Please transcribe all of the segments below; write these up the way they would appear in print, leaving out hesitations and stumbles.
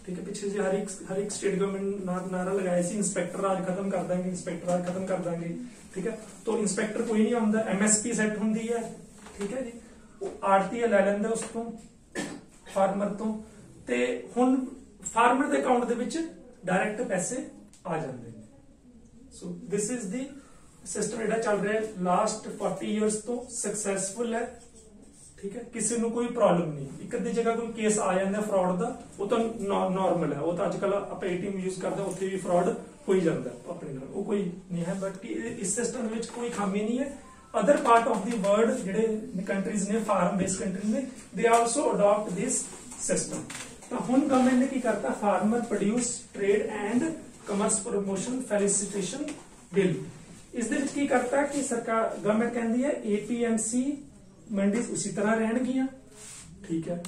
ठीक है, पीछे हर एक स्टेट गवर्नमेंट नारा लगाया सी इंस्पैक्टर राज खत्म कर देंगे, इंस्पैक्टर राज खत्म कर देंगे। ठीक है, तो इंस्पैक्टर कोई नहीं आंदा, MSP सैट होंदी है। ठीक है जी, आड़तीआ लै लैंदा उस तो फार्मर तो, ते हुण फार्मर दे अकाउंट दे विच डायरैक्ट पैसे आ जांदे ने। So this is the system जिहड़ा चल रहा है लास्ट 40 ईयर्स तो सक्सैसफुल है। ठीक है, किसी को कोई प्रॉब्लम नहीं, एक अद्धी जगह कोई केस आ जाता फ्रॉड का, वो तो नॉर्मल है, वो तो अजकल आप ATM यूज करते उत्थे भी फ्रॉड हो ही जाता अपने नाल, वो कोई नहीं है। बट इस सिस्टम में कोई खामी नहीं है। Other part of the world जिहड़े कंट्रीज ने फार्म बेस्ड कंट्रीज ने, they also adopt this system. तो हुण गवर्नमेंट ने की करता, farmer produce trade and commerce promotion facilitation bill. इस दे विच की करता कि सरकार गवर्नमेंट कहती है APMC मंडी उसी तरह रहणगियां। ठीक है,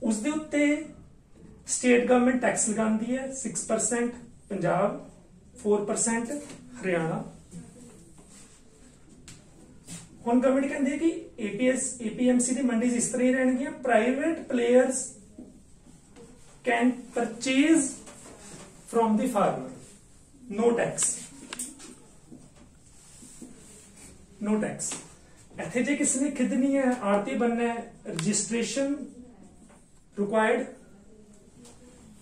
उसदे उत्ते स्टेट गवर्नमेंट टैक्स लगांदी है 6%, पंजाब 4%, हरियाणा। हुण गवर्नमेंट कहती है कि APMC दी मंडीज इस तरह ही रहणगियां। Private players can purchase from the farmer, no tax, no tax. इत्थे जे किसी ने खरीदनी है, आड़ती बनना है, registration required,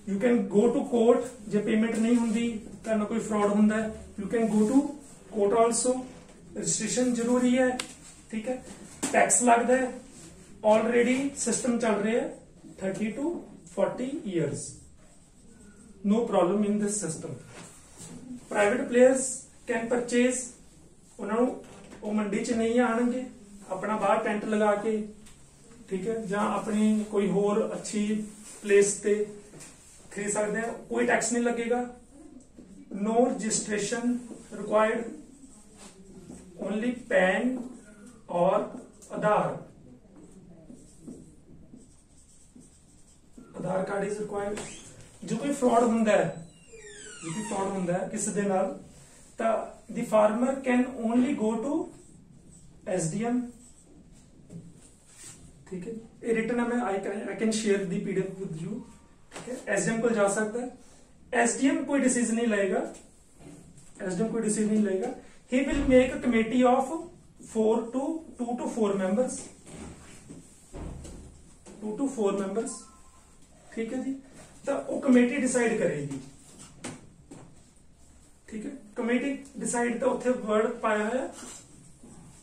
you can go to court. जे पेमेंट नहीं होंगी तो कोई फ्रॉड होंदा है, you can go to court also. Registration जरूरी है। ठीक है, टैक्स लगता है, ऑलरेडी सिस्टम चल रहा है 30 to 40 years, no problem in this system. Private players can purchase, उन्होंने वो मंडी च नहीं आएंगे, अपना बाहर टेंट लगा के, ठीक है, या अपनी कोई होर अच्छी प्लेस पे खरीद सकते हैं, कोई टैक्स नहीं लगेगा। No registration required, only PAN और आधार कार्ड इज रिक्वायर्ड। जो कोई फ्रॉड होंदा है किसी दे नाल, ता the farmer can only go to SDM। ठीक है, ये रिटर्न है, I can share the PDF with you. ठीक है, SDM को जा सकता है। SDM कोई डिसीजन नहीं लेगा, he will make a committee of 2 to 4 members, 2 to 4 members. ठीक है जी, तो वो कमेटी डिसाइड करेगी। ठीक है, कमेटी डिसाइड तो उत्थे वर्ड पाया है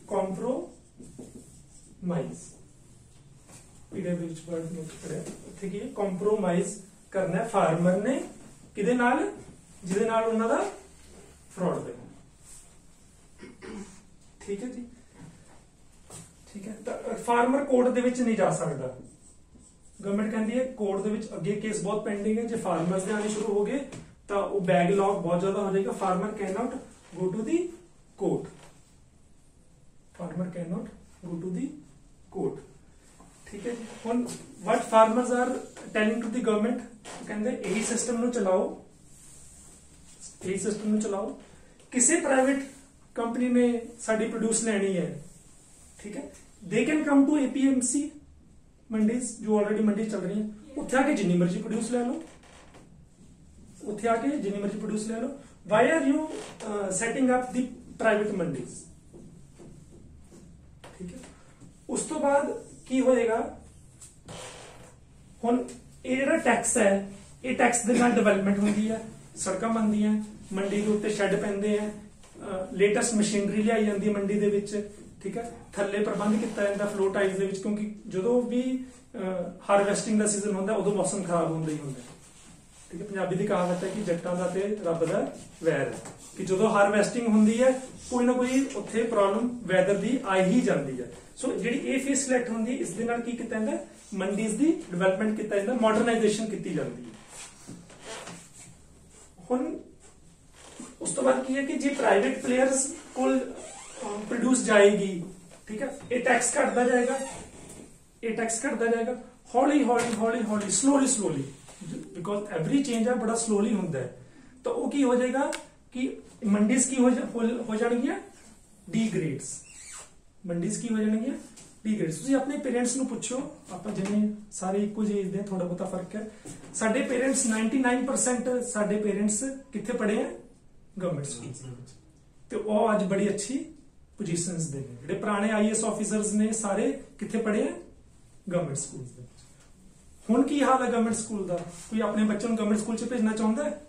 compromise, PDF which word note करें, उत्थे की कॉम्प्रोमाइज करना है फार्मर ने किदे नाल, जिदे नाल उन्हां दा फ्रॉड होया। ठीक है जी, ठीक है, तो फार्मर कोर्ट दे विच नहीं जा सकता। गवर्नमेंट कहती है कोर्ट दे विच अगे केस बहुत पेंडिंग है, जो फार्मर्स दे आने शुरू हो गए तो वो बैकलॉग बहुत ज्यादा हो जाएगा। Farmer can not go to the court, ठीक है। हुण what farmers are telling to the government, कहते यही सिस्टम चलाओ, किसी प्राइवेट कंपनी ने साडी प्रोड्यूस लेनी है, ठीक है, they can come to APMC mandis जो ऑलरेडी मंडी चल रही है, उत्थे आके जिन्नी मर्जी प्रोड्यूस ले लो, why are you setting up the private mandis. ठीक है, उस तो बाद की होएगा, हुण ये जिहड़ा टैक्स है, ये टैक्स दे नाल डेवलपमेंट होंदी है, सड़कां बनदियां, मंडी दे उत्ते शैड पैंदे हैं, लेटेस्ट मशीनरी लियाई जाती है मंडी दे विच। ठीक है, थल्ले प्रबंध किया जाता फ्लो टाइल्स दे विच, क्योंकि जो भी हारवेस्टिंग का सीजन होंदा उदों मौसम खराब होंदा ही होंदा। ठीक है, पंजाबी दी कहावत है कि जट्टां दा ते रब दा वैर है, कि जो हारवेस्टिंग होंदी है कोई ना कोई उत्थे प्रॉब्लम वैदर दी आ ही जाती है। सो जिहड़ी ये फीस कलैक्ट होंदी है, इस दे नाल की कीता जांदा, मंडीज दी डेवलपमेंट कीता जांदा, मॉडर्नाइजेशन की जाती है। हुण उस तो बाद की है कि जी प्राइवेट प्लेयर्स को प्रोड्यूस जाएगी, ठीक है, ये टैक्स घटता जाएगा, हौली स्लोली, बिकॉज एवरी चेंज है बड़ा स्लोली होंदा है। तो वो की हो जाएगा कि मंडीज की हो जाएगी डिग्रेड्स, मंडीज की हो जाएगी ਬੀ ਗ੍ਰੇਡ। ਤੁਸੀਂ ਆਪਣੇ ਪੇਰੈਂਟਸ ਨੂੰ ਪੁੱਛੋ, ਆਪਾਂ ਜਿਵੇਂ ਸਾਰੇ ਇੱਕੋ ਜਿਹੇ ਦੇ, ਥੋੜਾ ਬਹੁਤਾ ਫਰਕ ਹੈ। ਸਾਡੇ ਪੇਰੈਂਟਸ 99% ਸਾਡੇ ਪੇਰੈਂਟਸ ਕਿੱਥੇ ਪੜ੍ਹੇ ਆ? Government school. ਤੇ ਉਹ ਅੱਜ ਬੜੀ ਅੱਛੀ ਪੋਜੀਸ਼ਨਸ ਦੇ ਨੇ। ਜਿਹੜੇ ਪੁਰਾਣੇ IAS ਆਫੀਸਰਸ ਨੇ ਸਾਰੇ ਕਿੱਥੇ ਪੜ੍ਹੇ ਆ? ਗਵਰਨਮੈਂਟ ਸਕੂਲ ਦੇ। ਹੁਣ ਕੀ ਹਾਲ ਹੈ ਗਵਰਨਮੈਂਟ ਸਕੂਲ ਦਾ? ਕੋਈ ਆਪਣੇ ਬੱਚੇ ਨੂੰ ਗਵਰਨਮੈਂਟ ਸਕੂਲ 'ਚ ਭੇਜਣਾ ਚਾਹੁੰਦਾ ਹੈ?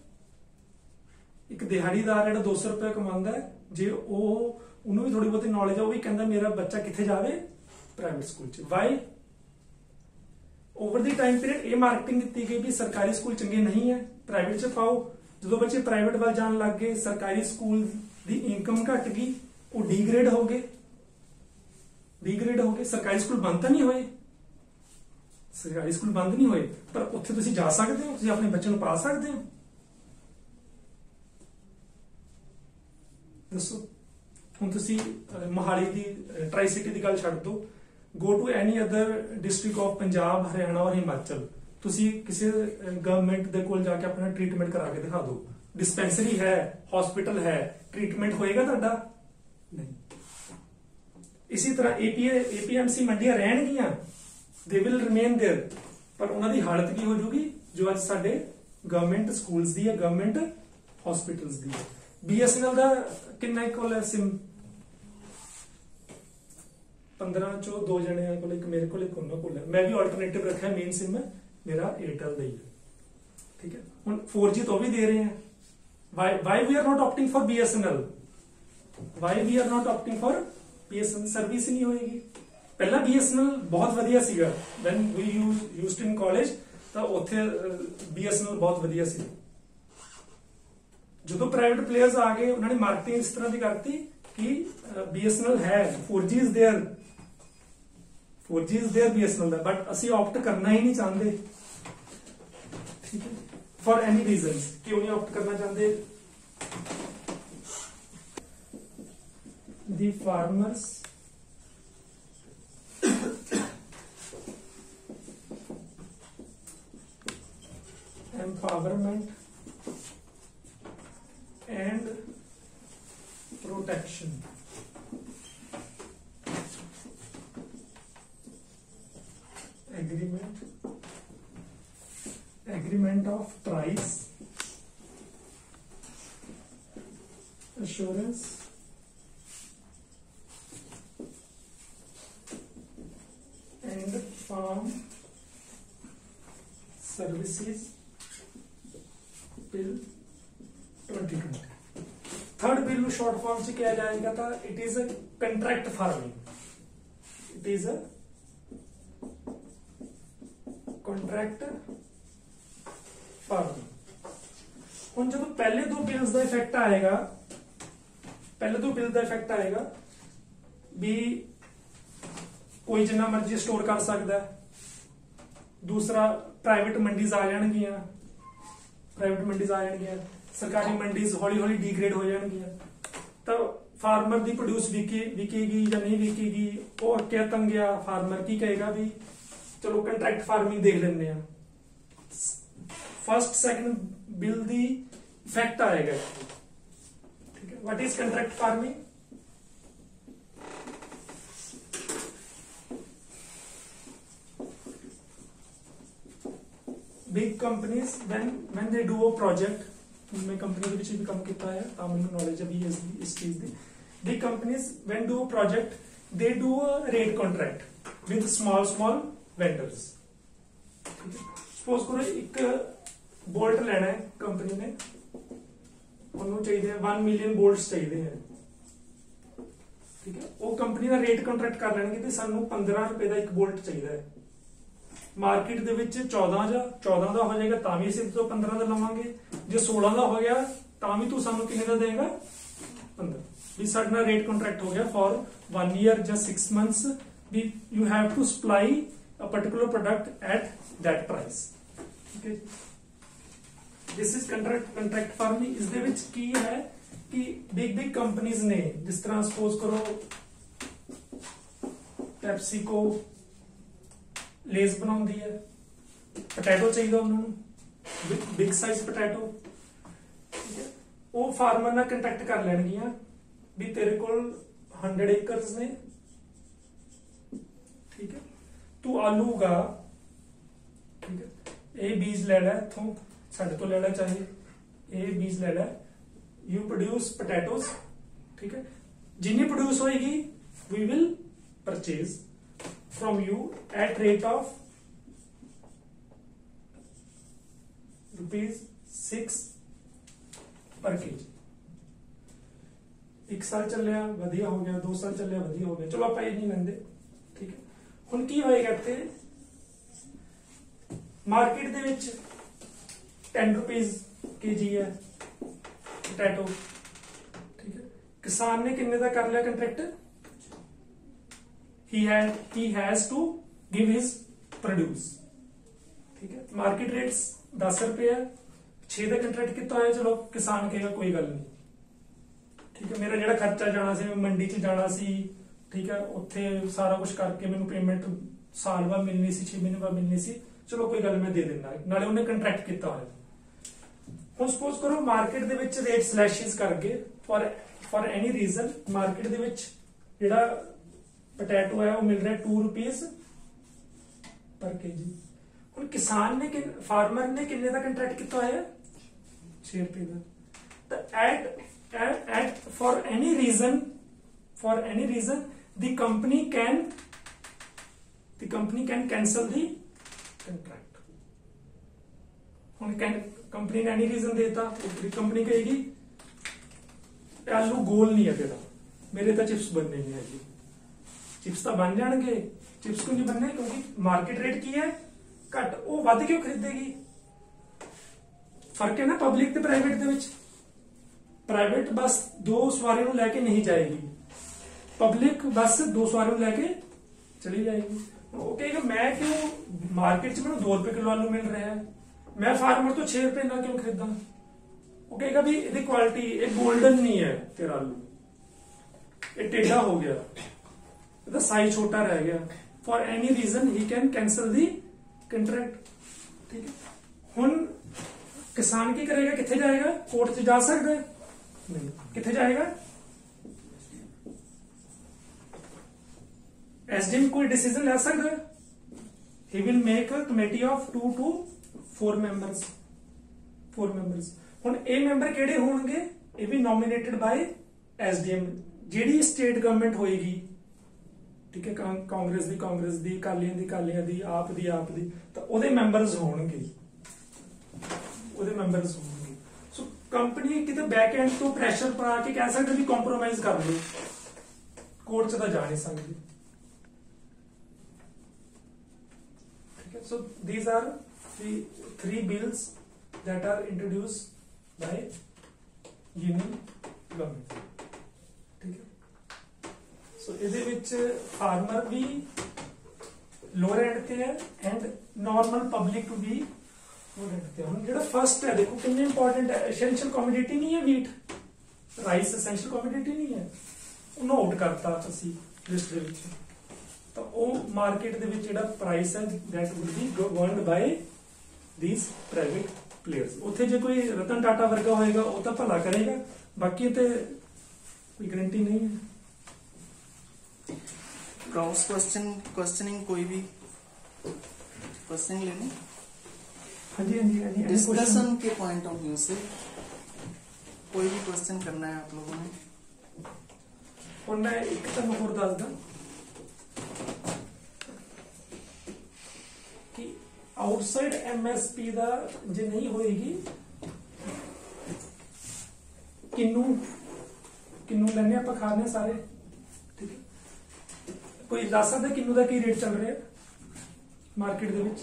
ਇੱਕ ਦਿਹਾੜੀਦਾਰ ਜਿਹੜਾ 200 ਰੁਪਏ ਕਮਾਉਂਦਾ ਹੈ, ਜੇ ਉਹਨੂੰ ਵੀ ਥੋੜੀ ਬਹੁਤੀ ਨੌਲੇਜ ਆ, ਉਹ ਵੀ ਕਹਿੰਦਾ ਮੇਰਾ ਬੱਚਾ ਕਿੱਥੇ ਜਾਵੇ? ਪ੍ਰਾਈਵੇਟ ਸਕੂਲ 'ਚ। ਵਾਈ? ਓਵਰ ਦੀ ਟਾਈਮ ਪੀਰੀਅਡ ਇਹ ਮਾਰਕੀਟਿੰਗ ਕੀਤੀ ਗਈ ਵੀ ਸਰਕਾਰੀ ਸਕੂਲ ਚੰਗੇ ਨਹੀਂ ਹੈ, ਪ੍ਰਾਈਵੇਟ 'ਚ ਪਾਓ। ਜਦੋਂ ਬੱਚੇ ਪ੍ਰਾਈਵੇਟ ਵੱਲ ਜਾਣ ਲੱਗ ਗਏ, ਸਰਕਾਰੀ ਸਕੂਲ ਦੀ ਇਨਕਮ ਘਟ ਗਈ, ਉਹ ਡੀਗ੍ਰੇਡ ਹੋ ਗਏ। ਸਰਕਾਰੀ ਸਕੂਲ ਬੰਦ ਤਾਂ ਨਹੀਂ ਹੋਏ, ਸਰਕਾਰੀ ਸਕੂਲ ਬੰਦ ਨਹੀਂ ਹੋਏ, ਪਰ ਉੱਥੇ ਤੁਸੀਂ ਜਾ ਸਕਦੇ ਹੋ, ਤੁਸੀਂ ਆਪਣੇ ਬੱਚੇ ਨੂੰ ਪਾ ਸਕਦੇ ਹੋ। ਦੱਸੋ। ਹੁਣ ਤੁਸੀਂ ਮੋਹਾਲੀ ਦੀ ਟਰਾਈ ਸਿਟੀ ਦੀ ਗੱਲ ਛੱਡ ਦਿਓ, go to any other district of Punjab, Haryana ਔਰ ਹਿਮਾਚਲ, ਤੁਸੀਂ ਕਿਸੇ ਗਵਰਨਮੈਂਟ ਦੇ ਕੋਲ ਜਾ ਕੇ ਆਪਣਾ ਟ੍ਰੀਟਮੈਂਟ ਕਰਾ ਕੇ ਦਿਖਾ ਦਿਓ। ਡਿਸਪੈਂਸਰੀ ਹੈ, ਹਸਪੀਟਲ ਹੈ, ਟ੍ਰੀਟਮੈਂਟ ਹੋਏਗਾ ਤੁਹਾਡਾ? ਨਹੀਂ। ਇਸੇ ਤਰ੍ਹਾਂ APMC ਮੰਡੀਆਂ ਰਹਿਣਗੀਆਂ, ਦੇ ਵਿਲ ਰਿਮੇਨ देयर, ਪਰ ਉਹਨਾਂ ਦੀ ਹਾਲਤ ਕੀ ਹੋ ਜੂਗੀ ਜੋ ਅੱਜ ਸਾਡੇ ਗਵਰਨਮੈਂਟ ਸਕੂਲਸ ਦੀ ਹੈ, ਗਵਰਨਮੈਂਟ ਹਸਪੀਟਲਸ ਦੀ ਹੈ। BSNL ਦਾ ਕਿੰਨਾ ਕੋਲ ਹੈ ਸਿਮ? 15 ਚੋਂ 2 ਜਣਿਆਂ ਕੋਲ, ਇੱਕ ਮੇਰੇ ਕੋਲ, ਇੱਕ ਉਹਨਾਂ ਕੋਲ ਹੈ। ਮੈਂ ਵੀ ਆਲਟਰਨੇਟਿਵ ਰੱਖਿਆ, ਮੇਨ ਸਿਮ ਮੇਰਾ Airtel ਦਾ ਹੀ ਹੈ। ਠੀਕ ਹੈ। ਹੁਣ 4G ਤੋਂ ਵੀ ਦੇ ਰਹੇ हैं। Why we are not opting for BSNL? Why we are not opting for BSNL? Service नहीं होएगी। पहला BSNL बहुत वधिया सीगा, when we used in college, ਤਾਂ ਉੱਥੇ BSNL ਬਹੁਤ ਵਧੀਆ ਸੀ। ਜਦੋਂ ਪ੍ਰਾਈਵੇਟ ਪਲੇਅਰਸ ਆ ਗਏ, ਉਹਨਾਂ ਨੇ ਮਾਰਕੀਟਿੰਗ ਇਸ ਤਰ੍ਹਾਂ ਦੀ ਕਰਤੀ ਕਿ BSNL ਹੈ, 4G is there, 4G is there BSNL the, but ਅਸੀਂ ਆਪਟ ਕਰਨਾ ਹੀ ਨਹੀਂ ਚਾਹੁੰਦੇ। ਠੀਕ ਹੈ। For any reasons, क्यों नहीं ऑप्ट करना चाहते? The farmers empowerment and protection. Agreement of price assurance and farm services bill 2020। Third bill short form से क्या जाएगा था? It is a contract farming. It is a contract farming. ਹੁਣ ਜਦੋਂ ਪਹਿਲੇ ਦੋ ਬਿਲਸ ਦਾ ਇਫੈਕਟ ਆਏਗਾ, ਪਹਿਲੇ ਦੋ ਬਿਲ ਦਾ ਇਫੈਕਟ ਆਏਗਾ ਵੀ ਕੋਈ ਜਿੰਨਾ ਮਰਜ਼ੀ ਸਟੋਰ ਕਰ ਸਕਦਾ ਹੈ। ਦੂਸਰਾ, ਪ੍ਰਾਈਵੇਟ ਮੰਡੀਜ਼ ਆ ਜਾਣਗੀਆਂ, ਸਰਕਾਰੀ ਮੰਡੀਜ਼ ਹੌਲੀ ਹੌਲੀ ਡੀਗ੍ਰੇਡ ਹੋ ਜਾਣਗੀਆਂ, ਤਾਂ ਫਾਰਮਰ ਦੀ ਪ੍ਰੋਡਿਊਸ ਵਿਕੇਗੀ ਜਾਂ ਨਹੀਂ ਵਿਕੇਗੀ, ਉਹ ਅੱਕਿਆ ਤੰਗਿਆ ਫਾਰਮਰ ਕੀ ਕਹੇਗਾ ਵੀ ਚਲੋ ਕੰਟਰੈਕਟ ਫਾਰਮਿੰਗ ਦੇਖ ਲੈਂਦੇ ਆ। First second bill the effect आएगा। ठीक है। What is contract farming? Big companies when they do a project, मैं कंपनी के पीछे भी काम किया है, तो मुझे नॉलेज अभी इस चीज दी। Big companies when do a project, they do a rate contract with small vendors। Suppose करो एक बोल्ट लेना है कंपनी ने, ਉਹਨੂੰ ਚਾਹੀਦੇ 1 ਮਿਲੀਅਨ ਬੋਲਟਸ ਚਾਹੀਦੇ ਹੈ। ਠੀਕ ਹੈ। ਉਹ ਕੰਪਨੀ ਦਾ ਰੇਟ ਕੰਟਰੈਕਟ ਕਰ ਲੈਣਗੇ ਤੇ ਸਾਨੂੰ 15 ਰੁਪਏ ਦਾ ਇੱਕ ਬੋਲਟ ਚਾਹੀਦਾ ਹੈ। ਮਾਰਕੀਟ ਦੇ ਵਿੱਚ 14 ਦਾ ਹੋ ਜਾਏਗਾ ਤਾਂ ਵੀ ਅਸੀਂ ਤੋਂ 15 ਦਾ ਲਵਾਂਗੇ, ਜੇ 16 ਦਾ ਹੋ ਗਿਆ ਤਾਂ ਵੀ ਤੂੰ ਸਾਨੂੰ ਕਿੰਨੇ ਦਾ ਦੇਗਾ? 15। ਵੀ ਸਾਡਾ ਰੇਟ ਕੰਟਰੈਕਟ ਹੋ ਗਿਆ ਫॉर 1 ईयर ਜਾਂ 6 months, we you have to supply a particular product at that price. ठीक है। This is contract farming. इस दे विच की है कि बिग कंपनीज ने, जिस तरह सपोज करो पेप्सिको लेस बनाउंदी है, पोटैटो चाहिए उन्होंने, बिग साइज पोटैटो, ठीक है, वो फार्मर नाल कंटैक्ट कर लैणगियां भी तेरे कोल 100 एकर्स ने, तू आलू उगा, ठीक है, ए बीज ले लै इथों, साडे तो ले लै चाहे, ए बीज ले लै, यू प्रोड्यूस पोटैटोज, ठीक है, जिन्नी प्रोड्यूस होएगी we will purchase from you at rate of ₹6 per KG. 1 साल ਚੱਲਿਆ ਵਧੀਆ ਹੋ ਗਿਆ, 2 ਸਾਲ ਚੱਲਿਆ ਵਧੀਆ ਹੋ ਗਿਆ, ਚਲੋ ਆਪਾਂ ਇਹ ਨਹੀਂ ਲੈਂਦੇ, ਠੀਕ ਹੈ। ਹੁਣ ਕੀ ਹੋਏਗਾ ਇੱਥੇ ਮਾਰਕੀਟ ਦੇ ਵਿੱਚ ₹10 kg ਹੈ ਪੋਟੈਟੋ, ਠੀਕ ਹੈ। ਕਿਸਾਨ ਨੇ ਕਿੰਨੇ ਦਾ ਕਰ ਲਿਆ contract, he has to give his produce, ठीक है। मार्केट रेट्स 10 रुपए है, 6 का कंट्रैक्ट कितना है, चलो किसान कहेगा कोई गल नहीं, ठीक है, मेरा ਜਿਹੜਾ ਖਰਚਾ ਜਾਣਾ ਸੀ, ਮੈਂ ਮੰਡੀ 'ਚ ਜਾਣਾ ਸੀ, ठीक है, ਉੱਥੇ ਸਾਰਾ ਕੁਝ ਕਰਕੇ ਮੈਨੂੰ ਪੇਮੈਂਟ ਸਾਲ ਬਾਅਦ ਮਿਲਣੀ ਸੀ, 6 ਮਹੀਨੇ ਬਾਅਦ ਮਿਲਣੀ ਸੀ, ਚਲੋ ਕੋਈ ਗੱਲ ਮੈਂ ਦੇ ਦਿੰਦਾ, ਨਾਲੇ ਉਹਨੇ ਕੰਟਰੈਕਟ ਕੀਤਾ ਹੋਇਆ। ਹੁਣ ਸਪੋਜ਼ ਕਰੋ ਮਾਰਕੀਟ ਦੇ ਵਿੱਚ ਰੇਟ ਸਲੈਸ਼ਿਸ ਕਰ ਗਏ ਫॉर ਐਨੀ ਰੀਜ਼ਨ, ਮਾਰਕੀਟ ਦੇ ਵਿੱਚ ਜਿਹੜਾ ਪੋਟੈਟੋ ਹੈ ਉਹ ਮਿਲ ਰਿਹਾ ₹2 पर केजी। ਹੁਣ ਕਿਸਾਨ ਨੇ ਫਾਰਮਰ ਨੇ ਕਿੰਨੇ ਦਾ ਕੰਟਰੈਕਟ ਕੀਤਾ ਹੋਇਆ, ₹6 ਦਾ। ਤਾਂ at for any reason the company can cancel the contract। ਹੁਣ कंपनी ने any reason देता, कंपनी कहेगी आलू गोल नहीं है तेरा, मेरे तो चिप्स बनने नहीं है, चिप्स तो बन जाएंगे, चिप्स क्यों नहीं बनने, क्योंकि मार्केट रेट की है घट, वो वध क्यों खरीदेगी। फर्क है ना पब्लिक ते प्राइवेट दे विच, प्राइवेट बस 2 सवारी लैके नहीं जाएगी, पब्लिक बस 2 सवारी लैके चली जाएगी। वो कहेगा मैं क्यों मार्केट च मैं ₹2 किलो आलू मिल रहा है, मैं फार्मर तो ₹6 ना क्यों खरीदा। वो कहेगा भी ये क्वालिटी ये गोल्डन नहीं है तेरा आलू, ये टेढ़ा हो गया, इसका साइज छोटा रह गया, for any reason he can cancel the contract, ठीक है। हुन किसान की करेगा, किथे जाएगा, कोर्ट से जा सकता है नहीं, किथे जाएगा, एसडीएम कोई डिसीजन ले सकता है, he will make a committee of 2 to 4 members। हुन ए मैंबर केड़े होणगे, ये भी nominated by SDM, JD state government होएगी, ठीक है, कांग्रेस दी कालियां दी आप दी तो ओदे मैंबर्स होणगे, सो कंपनी किते बैक एंड तो प्रेशर पा के कह सकते भी कॉम्प्रोमाइज कर लो, कोर्ट च तो जा नहीं सकती, ठीक है। So these are the 3 bills that are introduced by union government, ठीक है। सो ਇਹਦੇ ਵਿੱਚ फार्मर भी लोअर एंड ਤੇ ਹੈ एंड नॉर्मल पब्लिक भी लोअर एंड ਤੇ। ਹੁਣ ਜਿਹੜਾ फर्स्ट है देखो कितने इंपॉर्टेंट है, एसेंशियल कमोडिटी नहीं है वीट, राइस एसेंशियल कमोडिटी नहीं है, ਉਹ ਨੋਟ ਕਰਤਾ ਅਸੀਂ ਲਿਸਟ ਦੇ ਵਿੱਚ, ਤਾਂ ਉਹ ਮਾਰਕੀਟ ਦੇ ਵਿੱਚ ਜਿਹੜਾ ਪ੍ਰਾਈਸ ਹੈ that will be governed by these private players। ਉੱਥੇ ਜੇ ਕੋਈ ਰਤਨ ਟਾਟਾ ਵਰਗਾ ਹੋਏਗਾ ਉਹ ਤਾਂ ਭਲਾ ਕਰੇਗਾ, ਬਾਕੀ ਤੇ ਕੋਈ गारंटी नहीं है। क्रॉस क्वेश्चनिंग कोई भी क्वेश्चन लेने, हाँ जी डिस्कशन के पॉइंट ऑफ व्यू से कोई भी क्वेश्चन करना है आप लोगों ने। और मैं एक तक होर दसदा कि आउटसाइड एमएसपी दा जे नहीं होएगी, किन्नू लेने आप खाने सारे, ठीक है। कोई दस सकता किन्नू का की रेट चल रहा है मार्केट दे विच,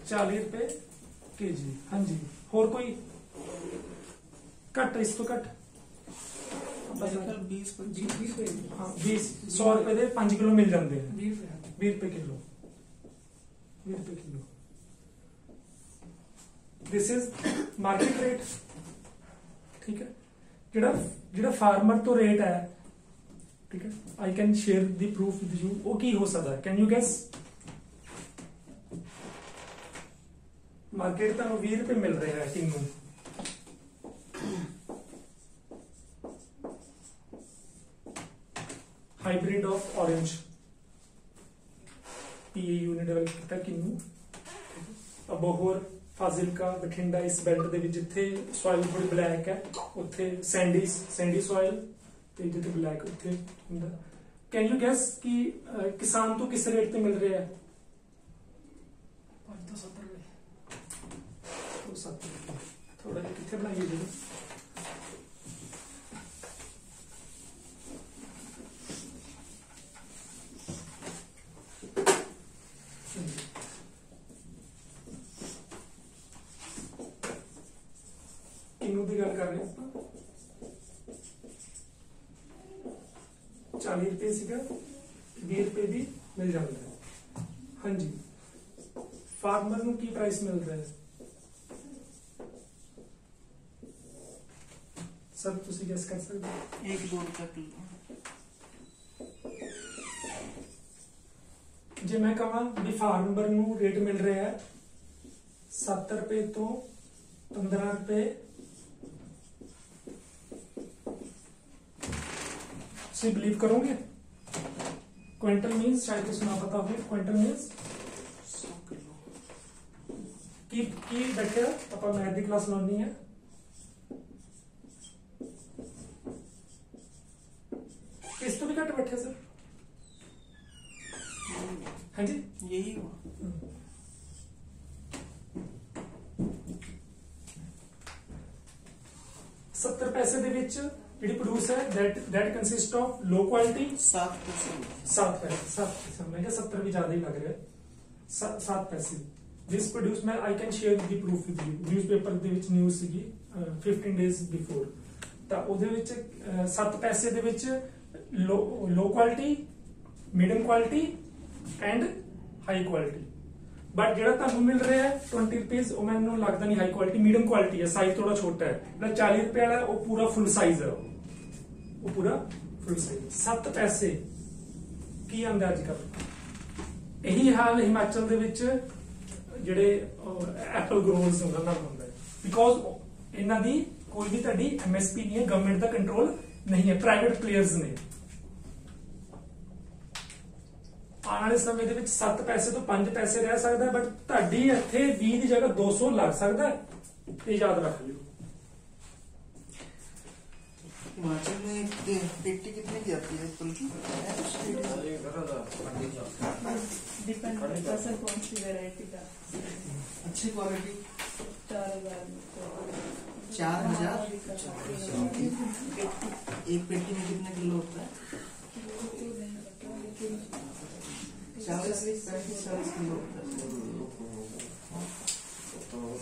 ₹40 kg, हाँ जी। होर कोई घट, इस तो घट 20 हाँ 100 रुपए दे 5 किलो मिल जाते हैं, 20 रुपए किलो, 20 रुपए kilo. This is market rate, ठीक है। जेड़ा फार्मर तो रेट है, ठीक है, I can share the proof with you, वो की हो सकता है, कैन यू गेस। मार्केट तो 20 रुपए मिल रहे हैं किन्नू, हाइब्रिड ऑफ ऑरेंज ਹੈ ਕਿੰਨੂ, ਅਬੋਹਰ, ਫਾਜ਼ਿਲਕਾ, ਬਠਿੰਡਾ, ਇਸ ਬੈਲਟ ਦੇ ਵਿੱਚ ਜਿੱਥੇ ਸੋਇਲ ਥੋੜੀ ਬਲੈਕ ਹੈ ਉੱਥੇ ਸੈਂਡੀ ਸੋਇਲ, ਤੇ ਜਿੱਥੇ ਬਲੈਕ ਉੱਥੇ ਹੁੰਦਾ। ਕੈਨ ਯੂ ਗੈਸ ਕਿ ਕਿਸਾਨ ਤੋਂ ਕਿਸ ਰੇਟ ਤੇ ਮਿਲ ਰਿਹਾ ਹੈ? 570 ਰੁਪਏ, 270 ਰੁਪਏ। ਥੋੜਾ ਜਿਹਾ ਕਿੱਥੇ ਬਣਾਈਏ ਜੀ? ਕਿੰਨੂ ਦੀ ਗੱਲ ਕਰ ਰਹੇ ਆਪਾਂ, 40 ਰੁਪਏ ਸੀਗਾ, 20 ਰੁਪਏ ਵੀ ਮਿਲ ਜਾਂਦਾ ਹੈ। ਹਾਂਜੀ, ਫਾਰਮਰ ਨੂੰ ਕੀ ਪ੍ਰਾइस ਮਿਲ ਰਿਹਾ ਹੈ ਸਰ? ਤੁਸੀਂ ਗੈਸ ਕਰ ਸਕਦੇ ਹੋ? 1-2 रुपए किलो। ਜੇ ਮੈਂ ਕਹਾਂ ਵੀ ਫਾਰਮਰ ਨੂੰ ਰੇਟ ਮਿਲ ਰਿਹਾ ਹੈ 7 ਰੁਪਏ ਤੋਂ 15 ਰੁਪਏ, ਤੁਸੀਂ ਬਿਲੀव करोगे? क्विंटल मीन्स शायद तो सुना पता हो, क्विंटल मीन्स 100 किलो की बैठे आप मैथ की क्लास लानी है। इस तो भी घट बैठे सर? हाँ जी, यही हुआ। 70 पैसे ਦੇ ਵਿੱਚ ਜਿਹੜੀ ਪ੍ਰੋਡਿਊਸ ਹੈ that consist of low quality 7%। 7 पैसे, मैं 70 भी ज्यादा ही लग रहा है। 7 पैसे this produce, मैं I can share the proof with you। Newspaper ਦੇ ਵਿੱਚ ਨਿਊਜ਼ ਸੀਗੀ 15 days before, ਤਾਂ ਉਹਦੇ ਵਿੱਚ 7 ਪੈਸੇ ਦੇ ਵਿੱਚ low quality, medium quality and high quality, but ਜਿਹੜਾ ਤੁਹਾਨੂੰ ਮਿਲ ਰਿਹਾ ਹੈ 20 ਰੁਪਏ, ਉਹ ਮੈਨੂੰ ਲੱਗਦਾ ਨਹੀਂ ਹਾਈ ਕੁਆਲਿਟੀ, ਮੀਡੀਅਮ ਕੁਆਲਿਟੀ ਹੈ, ਸਾਈਜ਼ ਥੋੜਾ ਛੋਟਾ ਹੈ। ਜਿਹੜਾ 40 ਰੁਪਏ ਵਾਲਾ ਉਹ ਪੂਰਾ ਫੁੱਲ ਸਾਈਜ਼ ਹੈ, ਉਹ ਪੂਰਾ ਫੁੱਲ ਸਾਈਜ਼। 7 ਪੈਸੇ ਕੀ ਆਂਦਾ ਅੱਜ ਕੱਲ? ਇਹੀ ਹਾਲ ਹਿਮਾਚਲ ਦੇ ਵਿੱਚ ਜਿਹੜੇ ਐਪਲ ਗਰੋਵਰਸ ਉਹਨਾਂ ਦਾ ਹੁੰਦਾ ਹੈ, ਬਿਕੋਜ਼ ਇਹਨਾਂ ਦੀ ਕੋਈ ਵੀ ਤੁਹਾਡੀ MSP ਨਹੀਂ ਹੈ, ਗਵਰਨਮੈਂਟ ਦਾ ਕੰਟਰੋਲ ਨਹੀਂ ਹੈ, ਪ੍ਰਾਈਵੇਟ ਪਲੇਅਰਸ ਨੇ। ਆਉਣ ਵਾਲੇ ਸਮੇਂ ਦੇ ਵਿੱਚ 7 ਪੈਸੇ ਤੋਂ 5 ਪੈਸੇ ਰਹਿ ਸਕਦਾ, ਬਟ ਤੁਹਾਡੀ ਇੱਥੇ 20 ਦੀ ਜਗ੍ਹਾ 200 ਲੱਗ ਸਕਦਾ, ਇਹ ਯਾਦ ਰੱਖ ਲਿਓ। हिमाचल में एक पेटी कितने की आती है एप्पल की? डिपेंड करता है सर कौन सी वैरायटी का। अच्छी क्वालिटी 4000 4000। एक पेटी में कितने किलो होता है? 40-45 किलो होता है।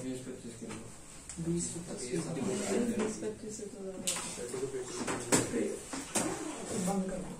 20-25 किलो। 20-25 20-25 से तो बंद कर दो।